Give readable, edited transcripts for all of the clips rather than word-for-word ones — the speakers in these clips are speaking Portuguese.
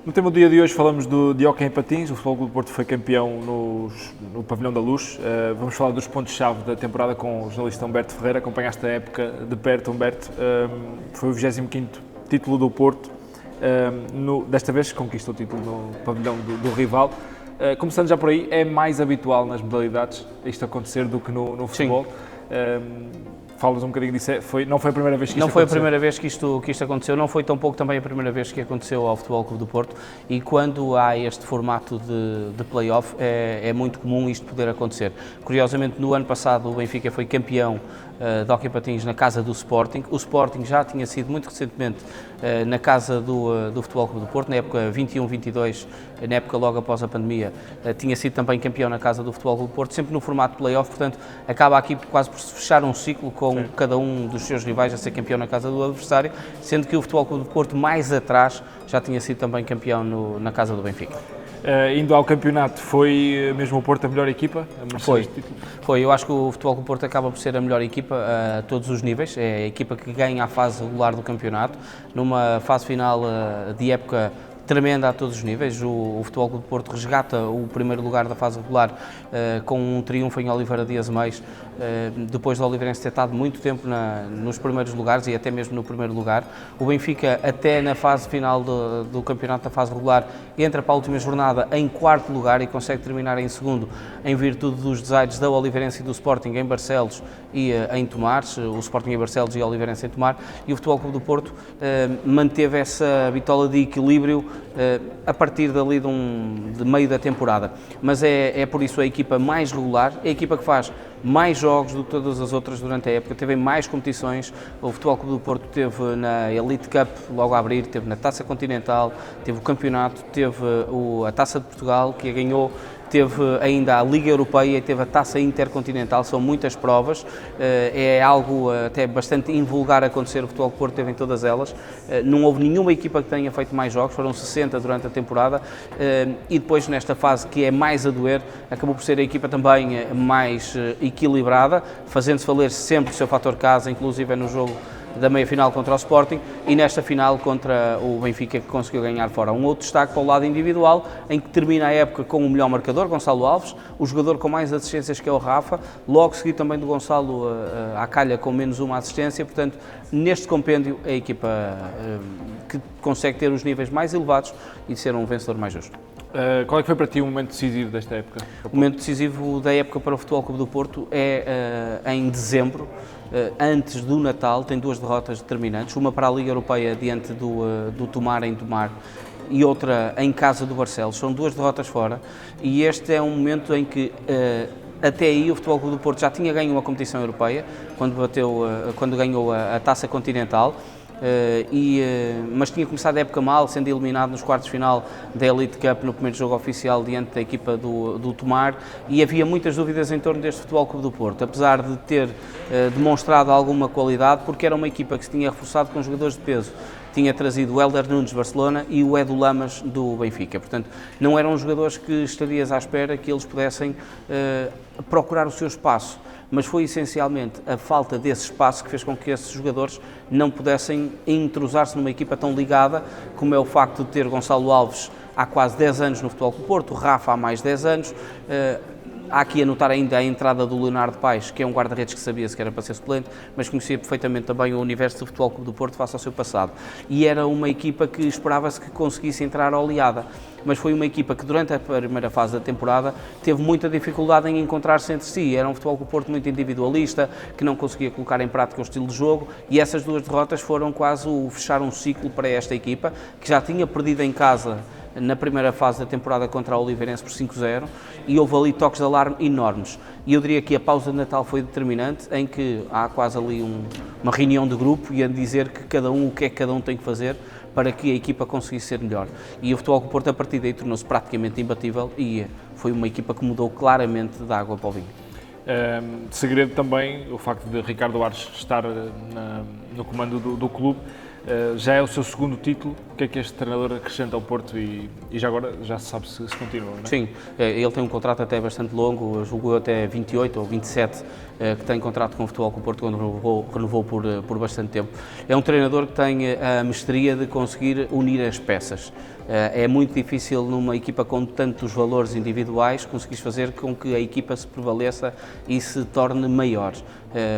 No tema do dia de hoje falamos de hóquei em patins. O Futebol Clube do Porto foi campeão no Pavilhão da Luz. Vamos falar dos pontos-chave da temporada com o jornalista Humberto Ferreira. Acompanhaste a época de perto, Humberto. Foi o 25º título do Porto. Desta vez conquistou o título no pavilhão do rival. Começando já por aí, é mais habitual nas modalidades isto acontecer do que no futebol. Falas um bocadinho disso, não foi a primeira vez que isto aconteceu? Não foi a primeira vez que isto aconteceu, não foi tampouco também a primeira vez que aconteceu ao Futebol Clube do Porto, e quando há este formato de play-off é muito comum isto poder acontecer. Curiosamente, no ano passado o Benfica foi campeão de hóquei em patins na casa do Sporting. O Sporting já tinha sido muito recentemente na casa do Futebol Clube do Porto, na época 21-22, na época logo após a pandemia, tinha sido também campeão na casa do Futebol Clube do Porto, sempre no formato de play-off, portanto acaba aqui quase por se fechar um ciclo com cada um dos seus rivais a ser campeão na casa do adversário, sendo que o Futebol Clube do Porto mais atrás já tinha sido também campeão na casa do Benfica. Indo ao campeonato, foi mesmo o Porto a melhor equipa? Foi. Eu acho que o Futebol Clube do Porto acaba por ser a melhor equipa a todos os níveis. É a equipa que ganha a fase regular do campeonato, numa fase final de época tremenda a todos os níveis. O Futebol Clube do Porto resgata o primeiro lugar da fase regular com um triunfo em Oliveira Dias Meis, depois do Oliveirense ter estado muito tempo nos primeiros lugares e até mesmo no primeiro lugar. O Benfica, até na fase final do campeonato da fase regular, entra para a última jornada em quarto lugar e consegue terminar em segundo, em virtude dos desaires da Oliveirense e do Sporting em Barcelos e em Tomar, o Sporting em Barcelos e o Oliveirense em Tomar, e o Futebol Clube do Porto manteve essa bitola de equilíbrio a partir dali de meio da temporada. Mas é por isso a equipa mais regular, a equipa que faz mais jogos do que todas as outras durante a época, teve mais competições. O Futebol Clube do Porto teve na Elite Cup logo a abrir, teve na Taça Continental, teve o campeonato, teve a Taça de Portugal, que a ganhou, teve ainda a Liga Europeia e teve a Taça Intercontinental. São muitas provas, é algo até bastante invulgar acontecer. O Futebol do Porto teve em todas elas, não houve nenhuma equipa que tenha feito mais jogos, foram 60 durante a temporada, e depois nesta fase que é mais a doer, acabou por ser a equipa também mais equilibrada, fazendo-se valer sempre o seu fator casa, inclusive no jogo da meia-final contra o Sporting e nesta final contra o Benfica, que conseguiu ganhar fora. Um outro destaque para o lado individual, em que termina a época com o melhor marcador, Gonçalo Alves, o jogador com mais assistências, que é o Rafa, logo seguido também do Gonçalo à calha com menos uma assistência. Portanto, neste compêndio, a equipa que consegue ter os níveis mais elevados e ser um vencedor mais justo. Qual é que foi para ti o momento decisivo desta época? O momento decisivo da época para o Futebol Clube do Porto é em dezembro, antes do Natal. Tem duas derrotas determinantes, uma para a Liga Europeia diante do Tomar em Tomar e outra em casa do Barcelos. São duas derrotas fora, e este é um momento em que até aí o Futebol Clube do Porto já tinha ganho uma competição europeia quando ganhou a Taça Continental. Mas tinha começado a época mal, sendo eliminado nos quartos de final da Elite Cup no primeiro jogo oficial diante da equipa do Tomar, e havia muitas dúvidas em torno deste Futebol Clube do Porto, apesar de ter demonstrado alguma qualidade, porque era uma equipa que se tinha reforçado com jogadores de peso. Tinha trazido o Hélder Nunes de Barcelona e o Edu Lamas do Benfica, portanto não eram jogadores que estarias à espera que eles pudessem procurar o seu espaço, mas foi essencialmente a falta desse espaço que fez com que esses jogadores não pudessem entrosar-se numa equipa tão ligada, como é o facto de ter Gonçalo Alves há quase 10 anos no Futebol Clube do Porto, Rafa há mais 10 anos, há aqui a notar ainda a entrada do Leonardo Paes, que é um guarda-redes que sabia-se que era para ser suplente, mas conhecia perfeitamente também o universo do Futebol Clube do Porto face ao seu passado. E era uma equipa que esperava-se que conseguisse entrar oleada, mas foi uma equipa que durante a primeira fase da temporada teve muita dificuldade em encontrar-se entre si. Era um Futebol Clube do Porto muito individualista, que não conseguia colocar em prática o estilo de jogo, e essas duas derrotas foram quase o fechar um ciclo para esta equipa, que já tinha perdido em casa na primeira fase da temporada contra a Oliveirense por 5-0, e houve ali toques de alarme enormes. E eu diria que a pausa de Natal foi determinante, em que há quase ali uma reunião de grupo e a dizer que o que é que cada um tem que fazer para que a equipa conseguisse ser melhor. E o Futebol Clube do Porto, a partir daí, tornou-se praticamente imbatível e foi uma equipa que mudou claramente da água para o vinho. De segredo também o facto de Ricardo Ares estar no comando do clube. Já é o seu segundo título, o que é que este treinador acrescenta ao Porto e já agora já se sabe se continua, não é? Sim, ele tem um contrato até bastante longo, julgo até 28 ou 27, que tem contrato com o Futebol Clube do Porto, quando renovou por bastante tempo. É um treinador que tem a mestria de conseguir unir as peças. É muito difícil numa equipa com tantos valores individuais conseguir fazer com que a equipa se prevaleça e se torne maior.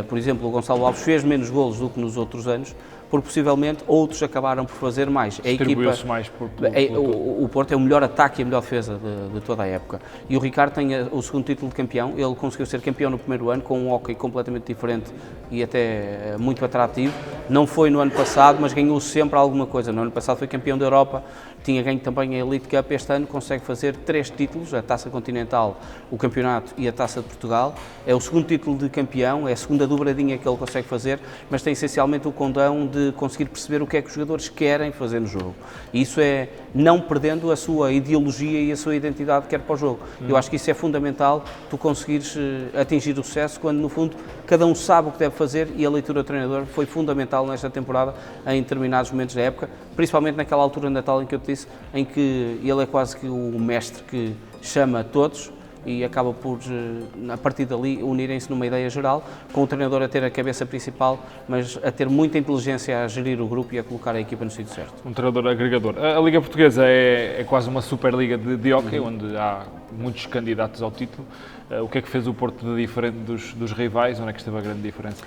Por exemplo, o Gonçalo Alves fez menos golos do que nos outros anos, porque possivelmente outros acabaram por fazer mais. Distribuiu-se mais por o Porto é o melhor ataque e a melhor defesa de toda a época. E o Ricardo tem o segundo título de campeão, ele conseguiu ser campeão no primeiro ano com um hóquei completamente diferente e até muito atrativo. Não foi no ano passado, mas ganhou sempre alguma coisa. No ano passado foi campeão da Europa, tinha ganho também a Elite Cup. Este ano consegue fazer 3 títulos, a Taça Continental, o Campeonato e a Taça de Portugal. É o segundo título de campeão, é a segunda dobradinha que ele consegue fazer, mas tem essencialmente o condão de conseguir perceber o que é que os jogadores querem fazer no jogo. E isso é não perdendo a sua ideologia e a sua identidade que quer para o jogo. Eu acho que isso é fundamental, tu conseguires atingir o sucesso quando, no fundo, cada um sabe o que deve fazer, e a leitura do treinador foi fundamental nesta temporada em determinados momentos da época, principalmente naquela altura de Natal em que eu te disse, em que ele é quase que o mestre que chama todos e acaba por, a partir dali, unirem-se numa ideia geral, com o treinador a ter a cabeça principal, mas a ter muita inteligência a gerir o grupo e a colocar a equipa no sítio certo. Um treinador agregador. A Liga Portuguesa é quase uma Superliga de hóquei, onde há muitos candidatos ao título. O que é que fez o Porto de diferente dos rivais? Onde é que esteve a grande diferença?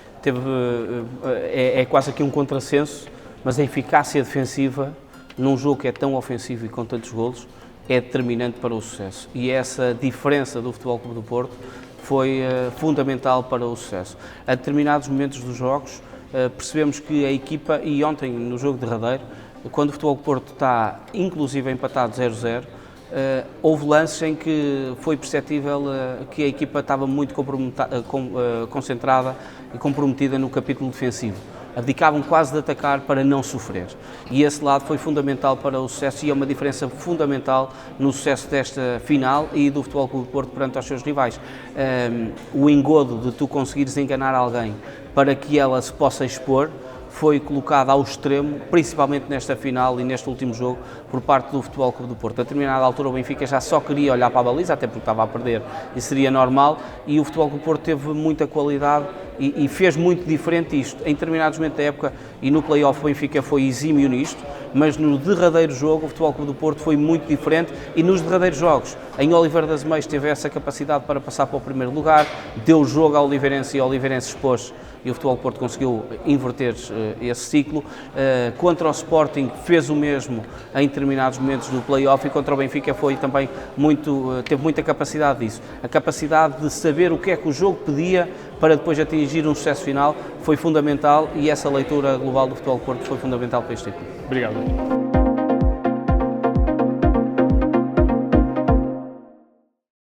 É quase aqui um contrassenso, mas a eficácia defensiva num jogo que é tão ofensivo e com tantos golos é determinante para o sucesso, e essa diferença do Futebol Clube do Porto foi fundamental para o sucesso. A determinados momentos dos jogos percebemos que a equipa, e ontem no jogo derradeiro, quando o Futebol Clube do Porto está inclusive empatado 0-0, houve lances em que foi perceptível que a equipa estava muito concentrada e comprometida no capítulo defensivo. Abdicavam quase de atacar para não sofrer. E esse lado foi fundamental para o sucesso, e é uma diferença fundamental no sucesso desta final e do Futebol Clube do Porto perante os seus rivais. O engodo de tu conseguires enganar alguém para que ela se possa expor foi colocado ao extremo, principalmente nesta final e neste último jogo, por parte do Futebol Clube do Porto. A determinada altura o Benfica já só queria olhar para a baliza, até porque estava a perder e seria normal, e o Futebol Clube do Porto teve muita qualidade e fez muito diferente isto. Em determinados momentos da época e no play-off o Benfica foi exímio nisto, mas no derradeiro jogo o Futebol Clube do Porto foi muito diferente, e nos derradeiros jogos em Oliveira das Meias teve essa capacidade para passar para o primeiro lugar, deu jogo ao Oliveirense e o Oliveirense expôs, e o Futebol do Porto conseguiu inverter esse ciclo. Contra o Sporting fez o mesmo em determinados momentos do play-off, e contra o Benfica foi também teve muita capacidade disso. A capacidade de saber o que é que o jogo pedia para depois atingir um sucesso final foi fundamental, e essa leitura global do Futebol do Porto foi fundamental para este título. Obrigado.